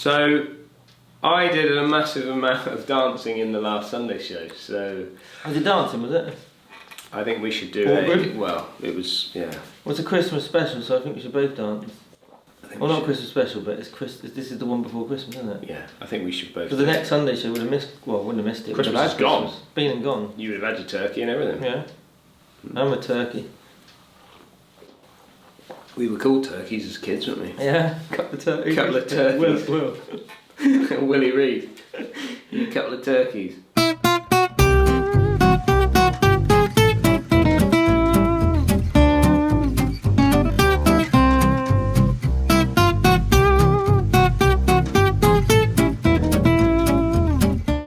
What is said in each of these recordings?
So, I did a massive amount of dancing in the last Sunday show, so... Was it dancing, was it? I think we should do well, it was, yeah. Well, it's a Christmas special, so I think we should both dance. Well, not Christmas special, but it's this is the one before Christmas, isn't it? Yeah, I think we should both. Because the next Sunday show would have missed, wouldn't have missed it. Christmas is gone. Been and gone. You would have had your turkey and everything. Yeah. I'm a turkey. We were called turkeys as kids, weren't we? Yeah, couple of turkeys. Couple of turkeys. Will. Willie Reed. A couple of turkeys.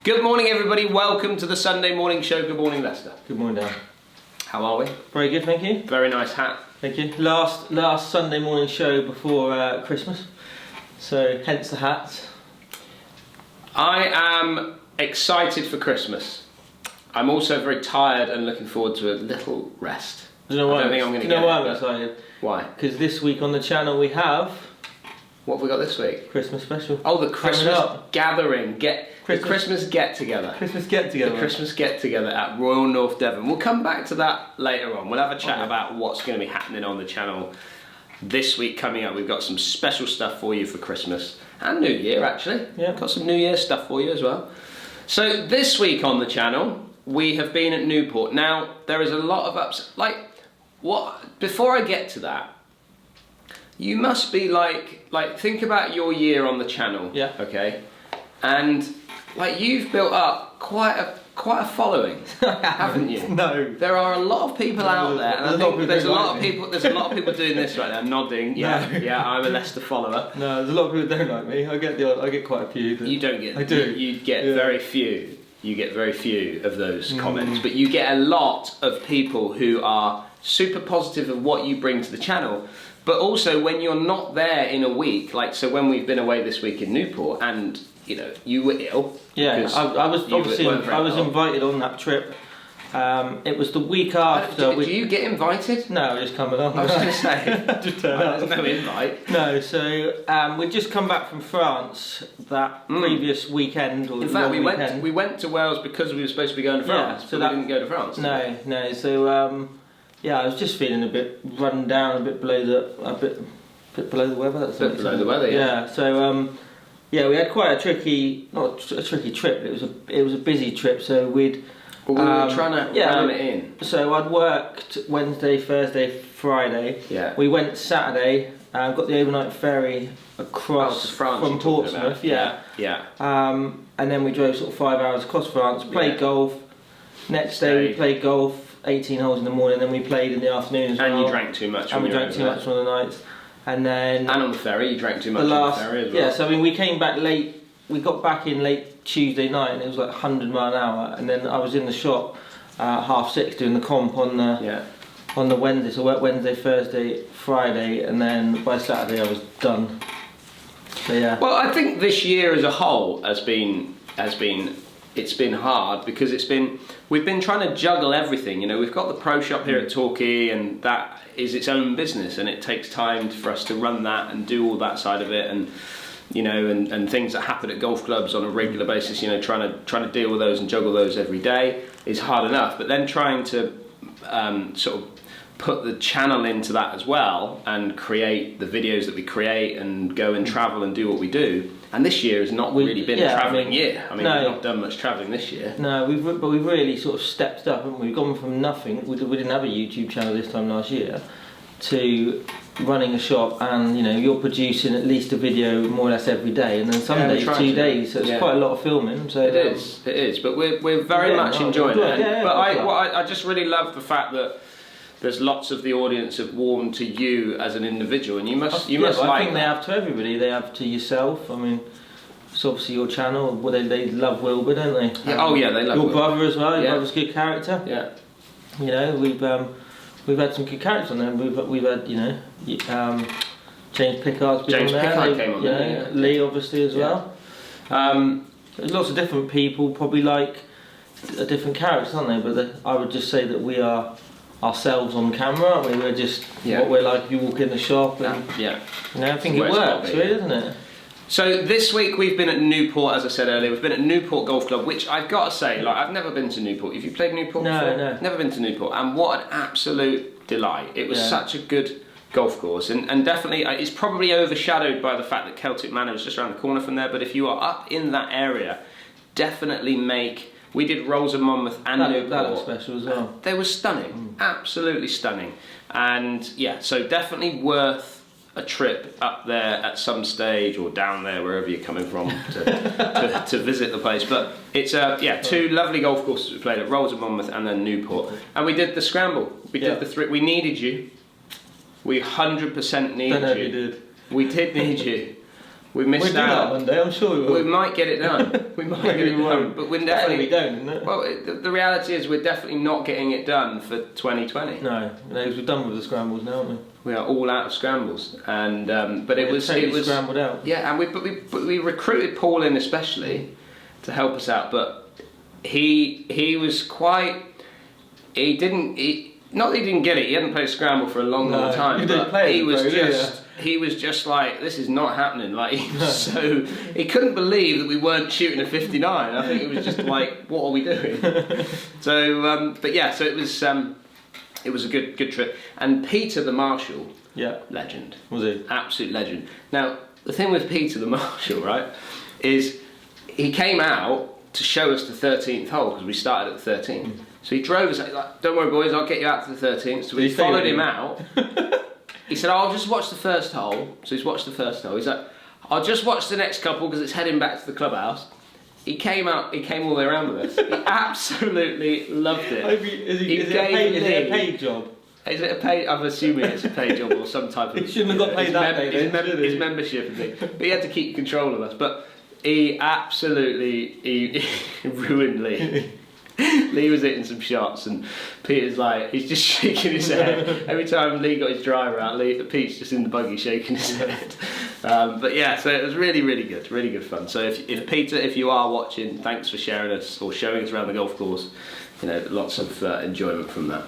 Good morning, everybody. Welcome to the Sunday morning show. Good morning, Leicester. Good morning, Dan. How are we? Very good, thank you. Very nice hat. Thank you. Last Sunday morning show before Christmas, so hence the hats. I am excited for Christmas. I'm also very tired and looking forward to a little rest. Do you know why? I don't think I'm going to Do you know why I'm excited? Why? Because this week on the channel we have... What have we got this week? Christmas special. Oh, the Christmas gathering. Christmas get together. Christmas get together. The Christmas get together at Royal North Devon. We'll come back to that later on. We'll have a chat about what's going to be happening on the channel this week coming up. We've got some special stuff for you for Christmas and New Year, actually. Yeah. Got some New Year stuff for you as well. So this week on the channel, we have been at Newport. Now, there is a lot of ups. Before I get to that, you must be think about your year on the channel. Yeah. Okay. And you've built up quite a following, haven't you? No. There are a lot of people out there, and I think there's a lot of people doing this right now, nodding. Yeah, No. yeah. I'm a Leicester follower. No, there's a lot of people who don't like me. I get quite a few. But You don't get. I do. You get very few. You get very few of those comments, but you get a lot of people who are super positive of what you bring to the channel. But also, when you're not there in a week, so when we've been away this week in Newport, and you were ill. Yeah, I was invited on that trip. It was the week after. Do you get invited? No, just come along. I was going to say, just turn up. There's no invite. No, so we'd just come back from France that previous weekend. Or in fact, we weekend. went to Wales because we were supposed to be going to France, so but we didn't go to France. No. So yeah, I was just feeling a bit run down, a bit below the weather. That's a bit below the weather, yeah. Yeah. So yeah, we had quite a tricky, not a tricky trip. It was a busy trip. So we were trying to ram it in. So I'd worked Wednesday, Thursday, Friday. Yeah. We went Saturday. Got the overnight ferry across France from Portsmouth. Yeah. And then we drove sort of 5 hours across France. Played golf. Next day we played golf. 18 holes in the morning, then we played in the afternoon as well. And you drank too much. And we drank too much on the nights. And on the ferry, you drank too much on the ferry as well. Yeah, so I mean, we came back late. We got back in late Tuesday night, and it was 100 mile an hour. And then I was in the shop at 6:30 doing the comp on the Wednesday. So I worked Wednesday, Thursday, Friday, and then by Saturday I was done. So yeah. Well, I think this year as a whole has been hard because we've been trying to juggle everything. We've got the pro shop here at Torquay, and that is its own business, and it takes time for us to run that and do all that side of it, and and things that happen at golf clubs on a regular basis. Trying to deal with those and juggle those every day is hard enough. But then trying to sort of put the channel into that as well and create the videos that we create and go and travel and do what we do. And this year has not really been a travelling year. I mean, we've not done much travelling this year. No, but we've really sort of stepped up, haven't we? We've gone from nothing. We didn't have a YouTube channel this time last year to running a shop, and you're producing at least a video more or less every day, and then some days 2 days. So it's quite a lot of filming. So it is. But we're very much enjoying it. But I just really love the fact that there's lots of the audience have warmed to you as an individual, and you must I think they have to everybody. They have to yourself. I mean, it's obviously your channel. Well, they love Wilbur, don't they? Yeah. They love your Wilbur. Brother as well. Your brother's a good character. Yeah. We've had some good characters on there. We've had James Pickard's been on there. Pickard came on there. Lee obviously as well. There's lots of different people probably like different characters, aren't they? But I would just say that we are ourselves on camera, aren't we? We're just what we're like if you walk in the shop, and I think it works, really, doesn't it? So this week we've been at Newport, as I said earlier. We've been at Newport Golf Club, which I've got to say, like, I've never been to Newport. Have you played Newport before? No. Never been to Newport, and what an absolute delight. It was such a good golf course, and definitely it's probably overshadowed by the fact that Celtic Manor is just around the corner from there, but if you are up in that area, definitely we did Rolls of Monmouth and Newport. That looks special as well. They were stunning, absolutely stunning, and yeah, so definitely worth a trip up there at some stage, or down there, wherever you're coming from, to visit the place. But it's two lovely golf courses we played at, Rolls of Monmouth and then Newport, and we did the scramble. We did the three. We needed you. We 100% needed you. You did. We did need you. We missed We'll out. do that one day, I'm sure we will. We might get it done. We might get it done, but we're definitely. We don't, isn't it? Well, the reality is we're definitely not getting it done for 2020. No, because we're done with the scrambles now, aren't we? We are all out of scrambles, and but it was scrambled out. Yeah, and we recruited Paul in especially to help us out, but he was quite. He didn't get it. He hadn't played scramble for a long time. He didn't play. He was just like, this is not happening. Like, he couldn't believe that we weren't shooting a 59. I think it was just like, what are we doing? So, but yeah, so it was a good trip. And Peter the Marshal, legend. Was he? Absolute legend. Now, the thing with Peter the Marshal, right, is he came out to show us the 13th hole, because we started at the 13th. So he drove us, like, don't worry boys, I'll get you out to the 13th. So we followed him out. He said, I'll just watch the first hole. So he's watched the first hole. He's like, I'll just watch the next couple because it's heading back to the clubhouse. He came all the way around with us. He absolutely loved it. Is it a paid job? Is it a paid? I'm assuming it's a paid job or some type of. He shouldn't have got paid that day. His membership and thing. But he had to keep control of us. But he absolutely ruined Lee. Lee was hitting some shots, and Peter's like, he's just shaking his head. Every time Lee got his driver out, Pete's just in the buggy shaking his head. But yeah, so it was really good fun. So if Peter, if you are watching, thanks for sharing us or showing us around the golf course. You know, lots of enjoyment from that.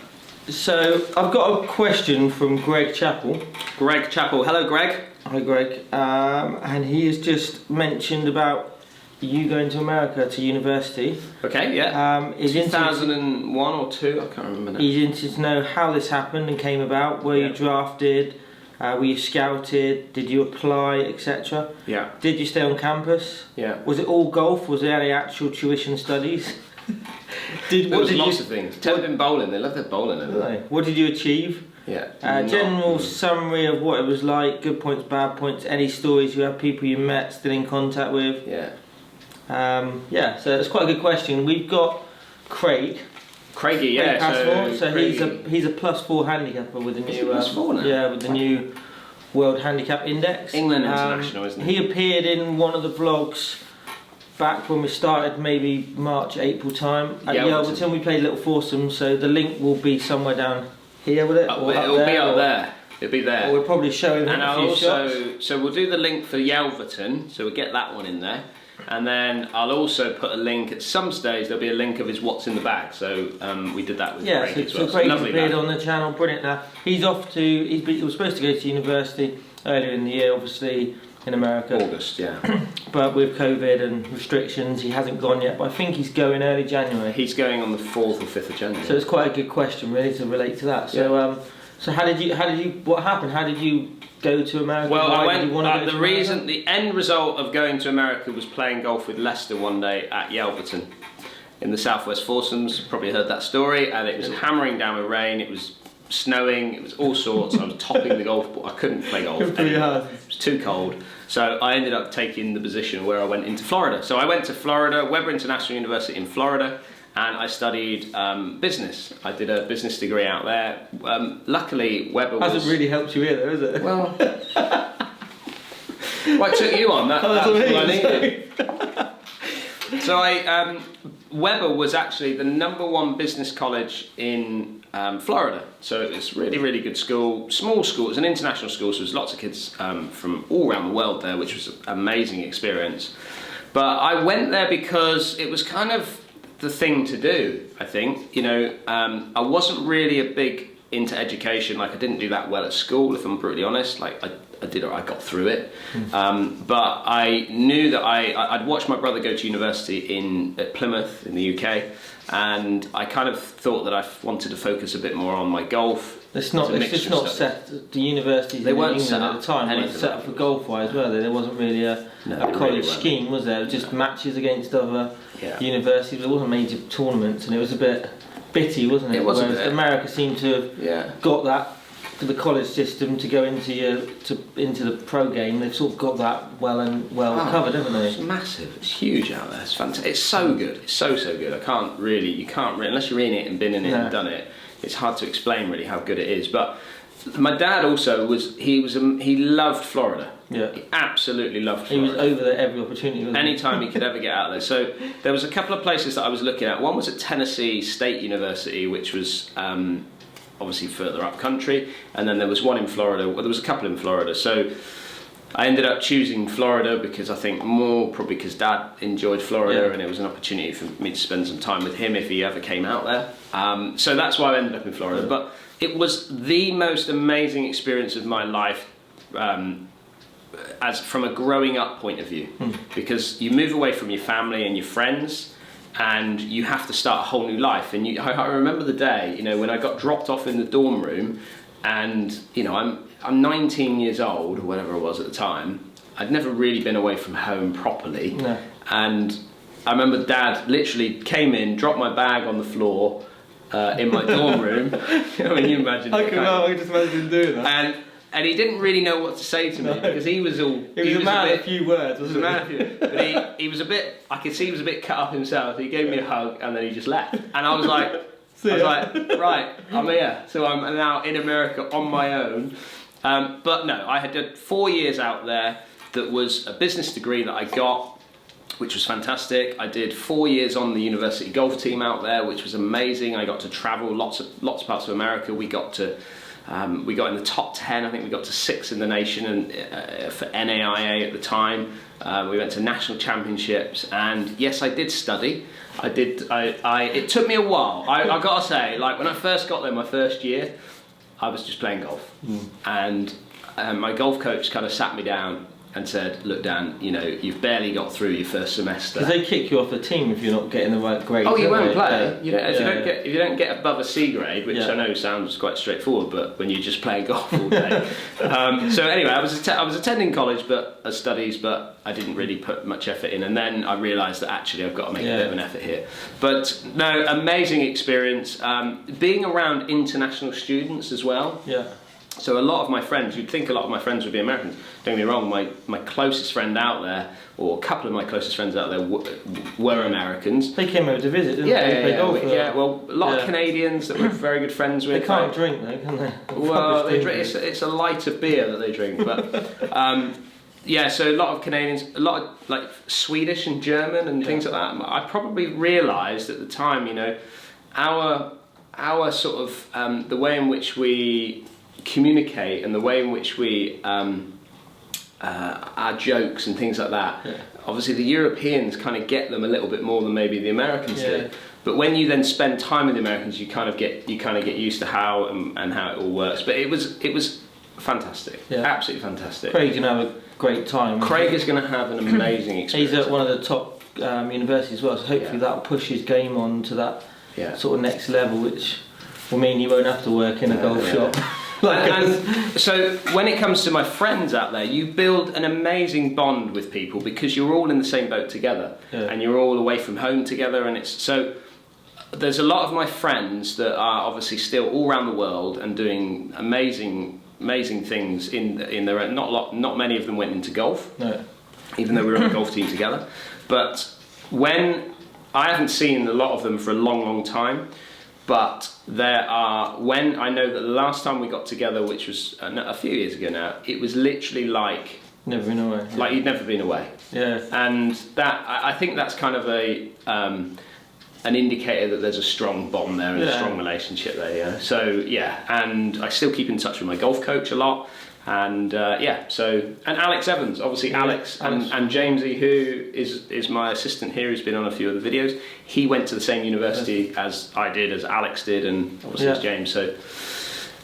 So I've got a question from Greg Chappell. Greg Chappell, hello Greg. Hi Greg, and he has just mentioned about you going to America to university. Okay, yeah. 2001 or 2, I can't remember now. He's interested to know how this happened and came about. Were you drafted? Were you scouted? Did you apply, etc.? Yeah. Did you stay on campus? Yeah. Was it all golf? Was there any actual tuition studies? There was lots of things. Tell them bowling. They love their bowling, don't they? What did you achieve? Yeah. General summary of what it was like. Good points, bad points. Any stories you have? People you met, still in contact with? Yeah. So it's quite a good question. We've got Craigie, yeah. So he's a +4 handicapper with the new +4 now? Yeah, with the new World Handicap Index. England international, isn't he? He appeared in one of the vlogs back when we started, maybe March, April time at Yelverton. We played a little foursome, so the link will be somewhere down here, will it? It'll be up there. It'll be there. Or we'll probably show him a few shots. So we'll do the link for Yelverton, so we'll get that one in there. And then I'll also put a link at some stage. There'll be a link of his what's in the bag. So we did that with Craig as well. So Craig's appeared on the channel. Brilliant. Now he's off to. He was supposed to go to university earlier in the year, obviously in America. August, yeah. But with COVID and restrictions, he hasn't gone yet. But I think he's going early January. He's going on the 4th or 5th of January. So it's quite a good question, really, to relate to that. So so how did you? What happened? How did you go to America? Well, I went. The end result of going to America was playing golf with Leicester one day at Yelverton in the Southwest Foursomes. Probably heard that story. And it was hammering down with rain. It was snowing. It was all sorts. I was topping the golf ball. I couldn't play golf. It was too cold. So I ended up taking the position where I went into Florida. So I went to Florida, Weber International University in Florida. And I studied business. I did a business degree out there. Luckily, Weber hasn't really helped you either, has it? Well, I took you on. That's what I needed. So Weber was actually the #1 business college in Florida. So it was really good school. Small school. It was an international school, so there was lots of kids from all around the world there, which was an amazing experience. But I went there because it was kind of the thing to do, I think. You know, I wasn't really a big into education. Like, I didn't do that well at school, if I'm brutally honest. Like, I got through it. But I knew that I'd watched my brother go to university at Plymouth in the UK, and I kind of thought that I wanted to focus a bit more on my golf. It's just not set. The universities in England at the time weren't set up for golf wise, were they? There wasn't really a college scheme, was there? It was just matches against other universities. There wasn't major tournaments, and it was a bit bitty, wasn't it? Was Whereas America seemed to have got that for the college system to go into the pro game. They've sort of got that well covered, haven't they? It's massive. It's huge out there. It's fantastic. It's so good. It's so good. You can't really unless you're in it and been in it and done it. It's hard to explain really how good it is. But my dad also he loved Florida. Yeah. He absolutely loved Florida. He was over there every opportunity. Anytime he could ever get out there. So there was a couple of places that I was looking at. One was at Tennessee State University, which was obviously further up country, and then there was one in Florida. Well, there was a couple in Florida. So I ended up choosing Florida because I think more probably because Dad enjoyed Florida, and it was an opportunity for me to spend some time with him if he ever came out there. So that's why I ended up in Florida. But it was the most amazing experience of my life, as from a growing up point of view, because you move away from your family and your friends, and you have to start a whole new life. And I remember the day, when I got dropped off in the dorm room, and I'm 19 years old, or whatever I was at the time. I'd never really been away from home properly. No. And I remember Dad literally came in, dropped my bag on the floor in my dorm room. You imagine. I can just imagine him doing that. And he didn't really know what to say to me because he was all... He was a man of few words, wasn't he? But he was a bit... I could see he was a bit cut up himself. He gave me a hug and then he just left. And I was like... right, I'm here. So I'm now in America on my own. But no, I had done 4 years out there. That was a business degree that I got, which was fantastic. I did 4 years on the university golf team out there, which was amazing. I got to travel lots of parts of America. We got in the top 10. I think we got to 6 in the nation, and for NAIA at the time. We went to national championships, and yes, I did study. It took me a while. I gotta say, like when I first got there, my first year, I was just playing golf, and my golf coach kind of sat me down and said, "Look, Dan, you've barely got through your first semester." Because they kick you off the team if you're not getting the right grade. Oh, you won't play. If you don't get above a C grade, which I know sounds quite straightforward, but when you just play golf all day. So anyway, I was attending college, but studies, but I didn't really put much effort in. And then I realised that actually I've got to make a bit of an effort here. But no, amazing experience. Being around international students as well. Yeah. So a lot of my friends, you'd think a lot of my friends would be Americans. Don't get me wrong, my closest friend out there, or a couple of my closest friends out there were Americans. They came over to visit, didn't they? Yeah, well, a lot of Canadians that we're very good friends with. They can't drink though, can they? Well, they drink, it's a lighter beer that they drink, but... so a lot of Canadians, a lot of like Swedish and German and things like that. I probably realised at the time, our sort of, the way in which we communicate and the way in which we our jokes and things like that. Yeah. Obviously, the Europeans kind of get them a little bit more than maybe the Americans do. But when you then spend time with the Americans, you kind of get used to how and how it all works. But it was fantastic, absolutely fantastic. Craig's gonna have a great time. Craig is going to have an amazing experience. He's at one of the top universities as well, so hopefully that'll push his game on to that sort of next level, which will mean he won't have to work in a golf shop. And so when it comes to my friends out there, you build an amazing bond with people because you're all in the same boat together, and you're all away from home together, and there's a lot of my friends that are obviously still all around the world and doing amazing things in their own. Not many of them went into golf, even though we were on a golf team together. But when I haven't seen a lot of them for a long time. But when I know that the last time we got together, which was a few years ago now, it was literally like... Never been away. Like you'd never been away. Yeah. And I think that's kind of an indicator that there's a strong bond there and a strong relationship there, So, and I still keep in touch with my golf coach a lot. And and Alex Evans, obviously Alex and Jamesy, who is my assistant here, who's been on a few of the videos. He went to the same university as I did, as Alex did, and obviously as James. So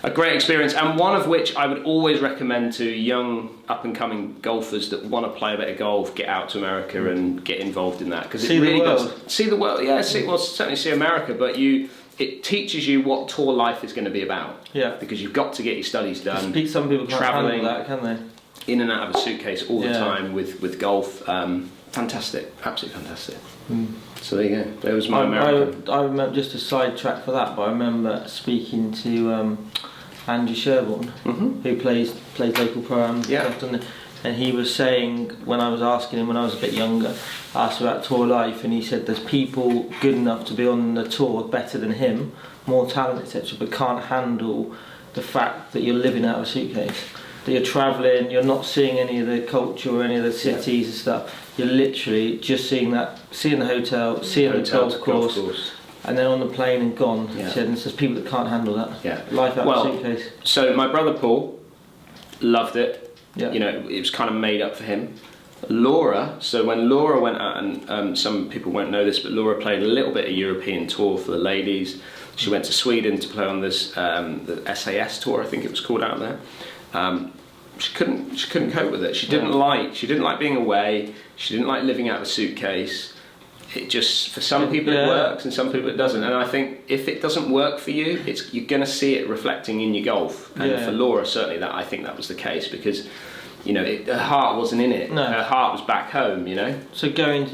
A great experience, and one of which I would always recommend to young up-and-coming golfers that want to play a bit of golf, get out to America and get involved in that, because it really does see the world. Yeah, certainly see America, but it teaches you what tour life is going to be about. Yeah, because you've got to get your studies done. Some people can't handle that, can they? In and out of a suitcase all the time with golf. Fantastic, absolutely fantastic. So there you go. There was my American. I remember, just a sidetrack for that, but I remember speaking to Andrew Sherborne, who plays local pro-am, and he was saying, when I was asking him when I was a bit younger, asked about tour life, and he said there's people good enough to be on the tour better than him, more talent, etc., but can't handle the fact that you're living out of a suitcase, that you're travelling, you're not seeing any of the culture or any of the cities and stuff. You're literally just seeing the hotel, seeing the golf course. And then on the plane and gone. Yeah. And there's people that can't handle that. Yeah. Life out of a suitcase. So my brother Paul loved it. Yeah. You know, it was kind of made up for him. Laura, so when Laura went out, and some people won't know this, but Laura played a little bit of European tour for the ladies. She went to Sweden to play on this the SAS tour, I think it was called, out there. She couldn't cope with it. She didn't like being away. She didn't like living out of a suitcase. It just, for some people it works and some people it doesn't, and I think if it doesn't work for you, you're going to see it reflecting in your golf. And for Laura, certainly I think that was the case, because you know her heart wasn't in it. No. Her heart was back home. You know. So doing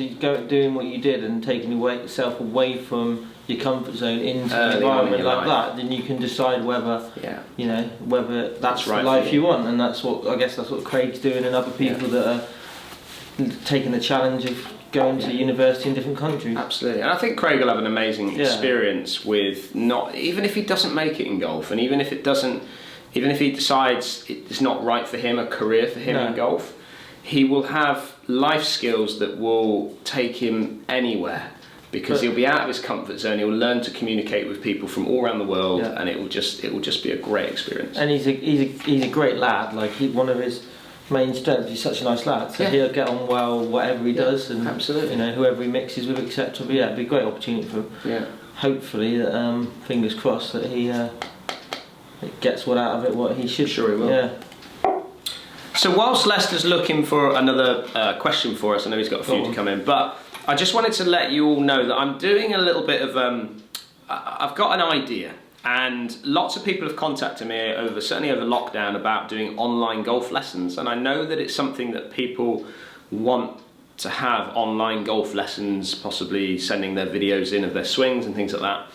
what you did and taking yourself away from your comfort zone into an environment like that, then you can decide whether whether that's right, the life you want, and that's what Craig's doing, and other people that are taking the challenge of going to university in different countries. Absolutely, and I think Craig will have an amazing experience with even if he doesn't make it in golf, and even if he decides it's not right for him, a career for him in golf, he will have life skills that will take him anywhere, because he'll be out of his comfort zone. He'll learn to communicate with people from all around the world, and it will just be a great experience. And he's a great lad. Like one of his main strength, he's such a nice lad, so he'll get on well whatever he does, and absolutely, whoever he mixes with, etc. But it'd be a great opportunity for him. Hopefully that fingers crossed that he gets out of it what he should. Sure he will. So whilst Lester's looking for another question for us, I know he's got a few to come in, but I just wanted to let you all know that I'm doing a little bit of I've got an idea. And lots of people have contacted me certainly over lockdown, about doing online golf lessons, and I know that it's something that people want to have, online golf lessons, possibly sending their videos in of their swings and things like that.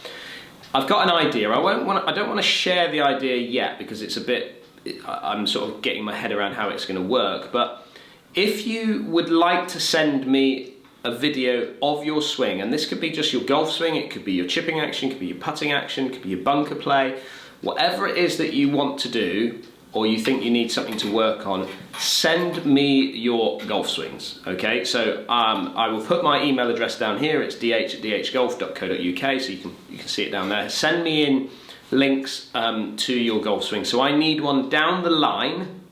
I've got an idea. I don't want to share the idea yet, because it's a bit, I'm sort of getting my head around how it's going to work, but if you would like to send me a video of your swing, and this could be just your golf swing, it could be your chipping action, it could be your putting action, it could be your bunker play, whatever it is that you want to do, or you think you need something to work on, send me your golf swings. Okay, so I will put my email address down here. It's dh@dhgolf.co.uk, so you can see it down there. Send me in links to your golf swing. So I need one down the line.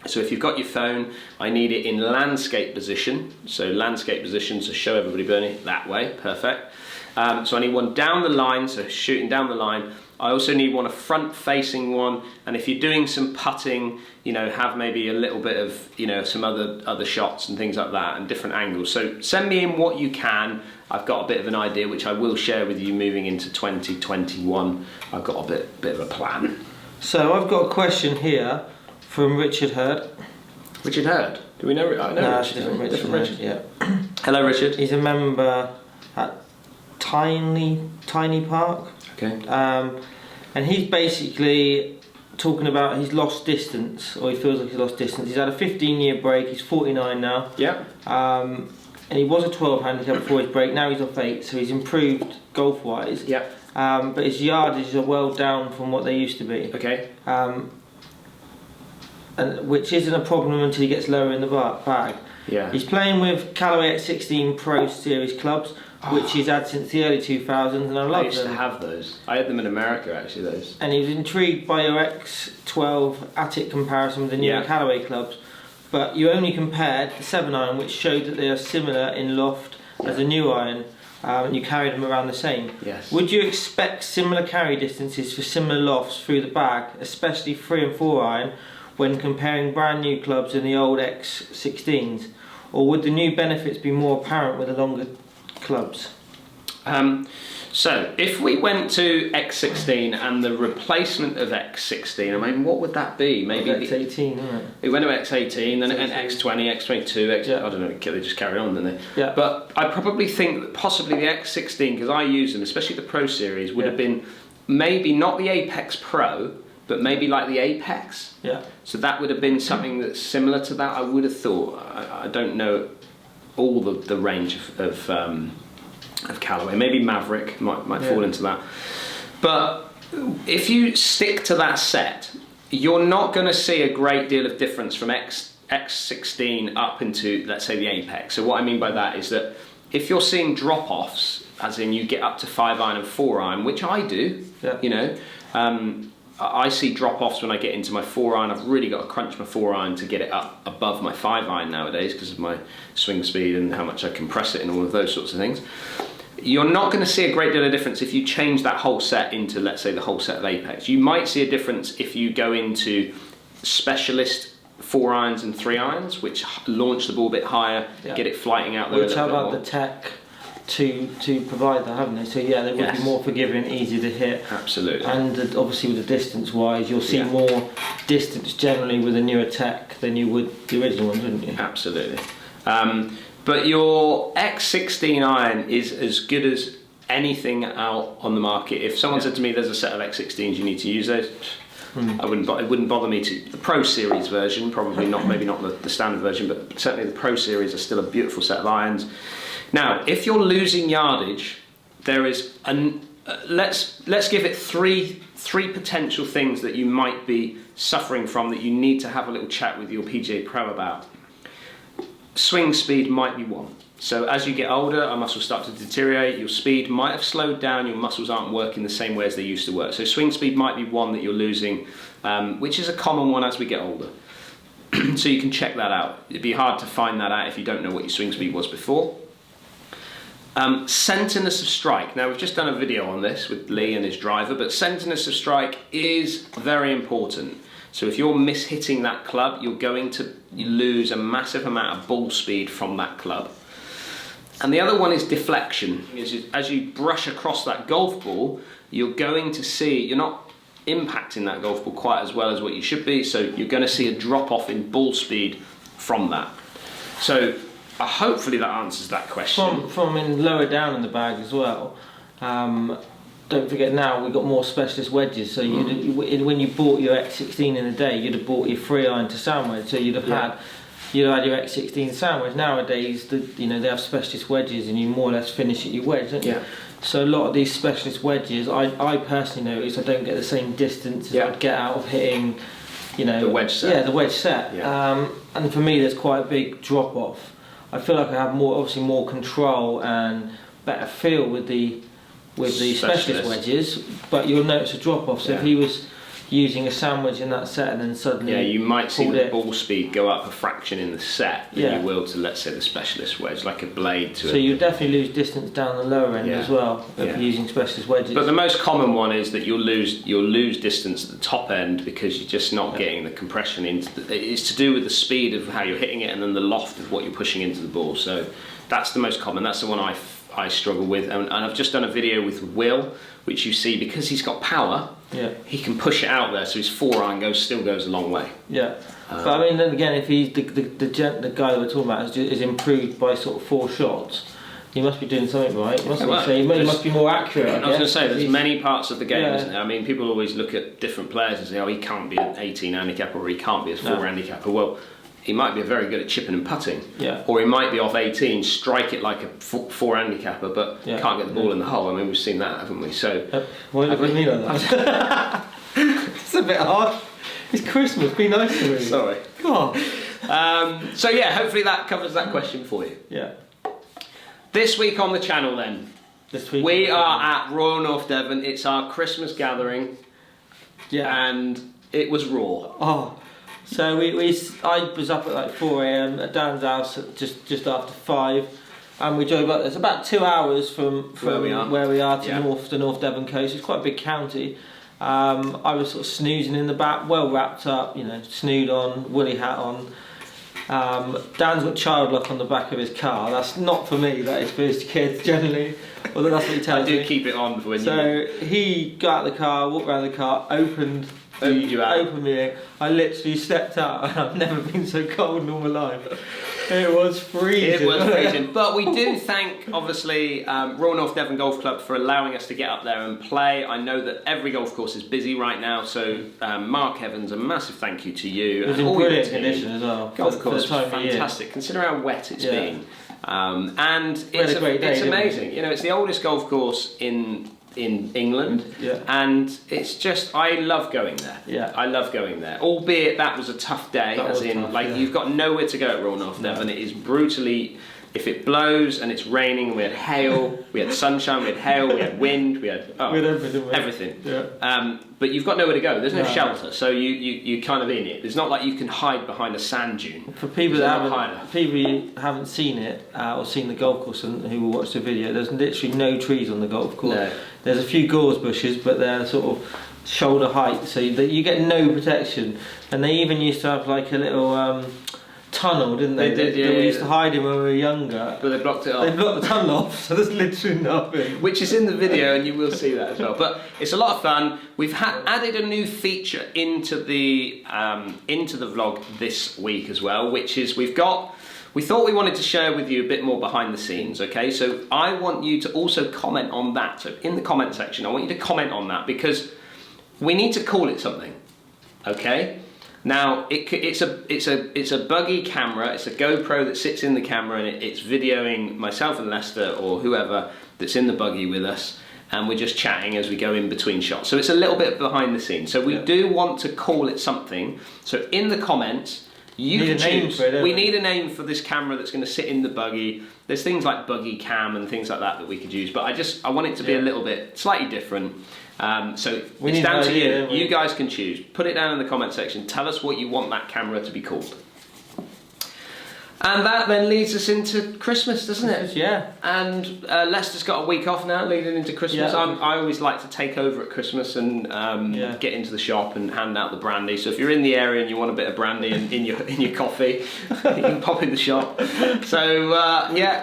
So if you've got your phone, I need it in landscape position. So landscape position, so show everybody, Bernie, that way, perfect. So I need one down the line, so shooting down the line. I also need a front facing one, and if you're doing some putting, have maybe a little bit of, some other shots and things like that, and different angles. So send me in what you can. I've got a bit of an idea, which I will share with you moving into 2021. I've got a bit of a plan. So I've got a question here from Richard Hurd. Richard Hurd? Do we know? I know no, Richard. Different Richard. Yeah. Hello, Richard. He's a member at Tiny Park. Okay. And he's basically talking about he's lost distance, or he feels like he's lost distance. He's had a 15-year break. He's 49 now. Yeah. And he was a 12 handicap before his break. Now he's off 8, so he's improved golf-wise. Yeah. But his yardage are well down from what they used to be. Okay. And which isn't a problem until he gets lower in the bag. Yeah. He's playing with Callaway X16 Pro Series clubs, which he's had since the early 2000s, and I love them. I used to have those. I had them in America, actually, those. And he was intrigued by your X12 Attic comparison with the newer Callaway clubs, but you only compared the 7-iron, which showed that they are similar in loft as a new iron. and you carried them around the same. Yes. Would you expect similar carry distances for similar lofts through the bag, especially 3 and 4 iron, when comparing brand new clubs and the old X16s? Or would the new benefits be more apparent with the longer clubs? So if we went to X16 and the replacement of X16, I mean, what would that be? Maybe X18, isn't it? It went to X18, then X20, X22, I don't know, they just carried on, didn't they? Yeah. But I probably think that possibly the X16, because I use them, especially the Pro Series, would have been maybe not the Apex Pro, but maybe like the Apex. Yeah. So that would have been something that's similar to that, I would have thought. I don't know all the range of Callaway. Maybe Maverick might fall into that. But if you stick to that set, you're not going to see a great deal of difference from X16 up into, let's say, the Apex. So what I mean by that is that if you're seeing drop-offs, as in you get up to 5 iron and 4 iron, which I do, you know, I see drop-offs when I get into my 4 iron. I've really got to crunch my 4 iron to get it up above my 5 iron nowadays because of my swing speed and how much I compress it and all of those sorts of things. You're not going to see a great deal of difference if you change that whole set into, let's say, the whole set of Apex. You might see a difference if you go into specialist 4 irons and 3 irons, which launch the ball a bit higher, get it flighting out there. Which have had the tech to provide that, haven't they? So yeah, they would be more forgiving, easier to hit. Absolutely. And obviously with the distance-wise, you'll see more distance generally with a newer tech than you would the original ones, wouldn't you? Absolutely. But your X16 iron is as good as anything out on the market. If someone said to me, "There's a set of X16s, you need to use those," it wouldn't bother me to. The Pro Series version, probably not, maybe not the standard version, but certainly the Pro Series are still a beautiful set of irons. Now, if you're losing yardage, there is let's give it three potential things that you might be suffering from that you need to have a little chat with your PGA Pro about. Swing speed might be one. So as you get older, our muscles start to deteriorate, your speed might have slowed down, your muscles aren't working the same way as they used to work. So swing speed might be one that you're losing, which is a common one as we get older. So you can check that out. It'd be hard to find that out if you don't know what your swing speed was before. Centerness of Strike. Now we've just done a video on this with Lee and his driver, but centerness of strike is very important. So if you're mishitting that club, you're going to lose a massive amount of ball speed from that club. And the other one is deflection. As you brush across that golf ball, you're going to see, you're not impacting that golf ball quite as well as what you should be, so you're going to see a drop off in ball speed from that. So hopefully that answers that question. From in lower down in the bag as well. Don't forget now we've got more specialist wedges. So when you bought your X16 in a day, you'd have bought your 3 iron to sandwich. So you'd have had your X16 sandwich. Nowadays, they have specialist wedges, and you more or less finish at your wedge, don't you? Yeah. So a lot of these specialist wedges, I personally notice I don't get the same distance as I'd get out of hitting, the wedge set. Yeah, the wedge set. Yeah. And for me, there's quite a big drop off. I feel like I have obviously more control and better feel with the specialist wedges, but you'll notice a drop off. So if he was using a sandwich in that set and then suddenly you might see the ball speed go up a fraction in the set than you will to, let's say, the specialist wedge, like a blade to so you definitely lose distance down the lower end as well if using specialist wedges. But the most common one is that you'll lose distance at the top end because you're just not getting the compression into it's to do with the speed of how you're hitting it and then the loft of what you're pushing into the ball. So that's the most common. That's the one I struggle with, and I've just done a video with Will, which you see, because he's got power, he can push it out there, so his 4 iron still goes a long way. Yeah, but I mean, then again, if he's the guy that we're talking about is improved by sort of 4 shots, he must be doing something right. He must be more accurate. I was going to say, there's many parts of the game, isn't there? I mean, people always look at different players and say, oh, he can't be an 18 handicapper or he can't be a 4 handicapper. Well, he might be very good at chipping and putting, or he might be off 18, strike it like a 4 handicapper, but can't get the ball in the hole. I mean, we've seen that, haven't we? So, what do you mean like that? It's a bit harsh. It's Christmas. Be nice to me. Sorry. God. So yeah, hopefully that covers that question for you. Yeah. This week on the channel, then, we are at Royal North Devon. It's our Christmas gathering. Yeah. And it was raw. Oh. So I was up at like 4 AM at Dan's house at just after 5. and we drove up. It's about 2 hours from where we are to the North Devon coast. It's quite a big county. I was sort of snoozing in the back, well wrapped up, you know, snood on, woolly hat on. Dan's got child lock on the back of his car. That's not for me, that is for his kids generally. Although that's what he tells me. I do keep it on for when So he got out of the car, walked around the car, opened me. I literally stepped out and I've never been so cold in all my life. It was freezing. It was freezing. But we do thank, obviously, Royal North Devon Golf Club for allowing us to get up there and play. I know that every golf course is busy right now, so Mark Evans, a massive thank you to you. It was in brilliant condition as well. Golf course was fantastic. Consider how wet it's been. And it's amazing. You know, it's the oldest golf course in England, and it's just, I love going there. I love going there, albeit that was a tough day, you've got nowhere to go at Royal North Devon. It is brutally, if it blows and it's raining, we had hail, we had sunshine, we had hail, we had wind, we had everything. But you've got nowhere to go. There's no shelter, so you're kind of in it. It's not like you can hide behind a sand dune. For people who haven't seen it or seen the golf course and who will watch the video, there's literally no trees on the golf course. No. There's a few gorse bushes, but they're sort of shoulder height, so you get no protection. And they even used to have like a little tunnel, didn't they? They did, yeah. We used to hide in when we were younger. But they blocked it off. They blocked the tunnel off, so there's literally nothing. Which is in the video, and you will see that as well. But it's a lot of fun. We've added a new feature into the vlog this week as well, which is we thought we wanted to share with you a bit more behind the scenes, okay? So I want you to also comment on that. So in the comment section, I want you to comment on that because we need to call it something, okay? Now it's a buggy camera. It's a GoPro that sits in the camera and it's videoing myself and Lester or whoever that's in the buggy with us, and we're just chatting as we go in between shots. So it's a little bit behind the scenes. So we do want to call it something. So in the comments, you can choose. We need a name for this camera that's going to sit in the buggy. There's things like buggy cam and things like that we could use, but I want it to be a little bit slightly different. So it's down to you. You guys can choose. Put it down in the comment section. Tell us what you want that camera to be called. And that then leads us into Christmas, doesn't it? Yeah. And Lester's got a week off now, leading into Christmas. I always like to take over at Christmas and get into the shop and hand out the brandy. So if you're in the area and you want a bit of brandy in your coffee, you can pop in the shop. So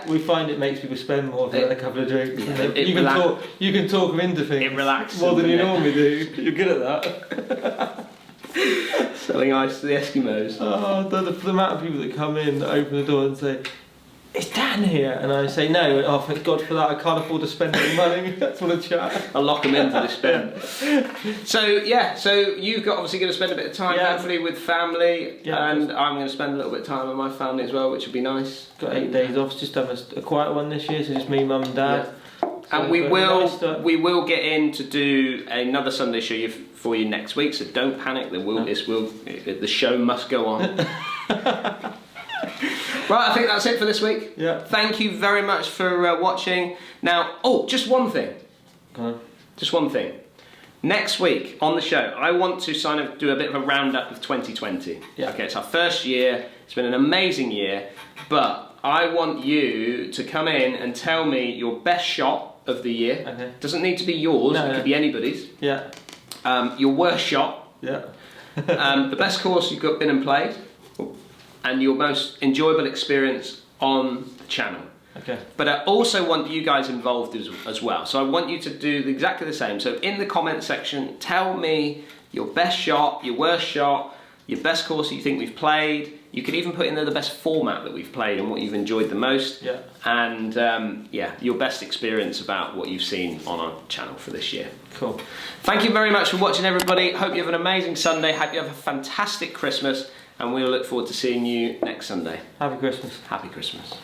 we find it makes people spend more for a couple of drinks. You can talk them into things. It relaxes more than you normally do. You're good at that. Selling ice to the Eskimos. Oh, the amount of people that come in, that open the door and say, "Is Dan here?" And I say, "No." Oh, thank God for that. I can't afford to spend any money. That's what I chat. I'll lock them in for the spend. So you've got obviously going to spend a bit of time hopefully with family, and I'm going to spend a little bit of time with my family as well, which would be nice. Got 8 days off. Just done a quiet one this year, so just me, mum, and dad. Yeah. And we will get in to do another Sunday show for you next week, so don't panic. The show must go on. Right, I think that's it for this week. Yeah. Thank you very much for watching. Now, just one thing. Go on. Just one thing. Next week on the show, I want to do a bit of a roundup of 2020. Yeah. Okay, it's our first year. It's been an amazing year, but I want you to come in and tell me your best shot of the year. Okay. Doesn't need to be yours. It could be anybody's. Yeah. Your worst shot. Yeah. The best course you've been and played, and your most enjoyable experience on the channel. Okay. But I also want you guys involved as well. So I want you to do exactly the same. So in the comment section, tell me your best shot, your worst shot, your best course that you think we've played. You could even put in there the best format that we've played and what you've enjoyed the most. Yeah. And your best experience about what you've seen on our channel for this year. Cool. Thank you very much for watching, everybody. Hope you have an amazing Sunday. Hope you have a fantastic Christmas. And we'll look forward to seeing you next Sunday. Happy Christmas. Happy Christmas.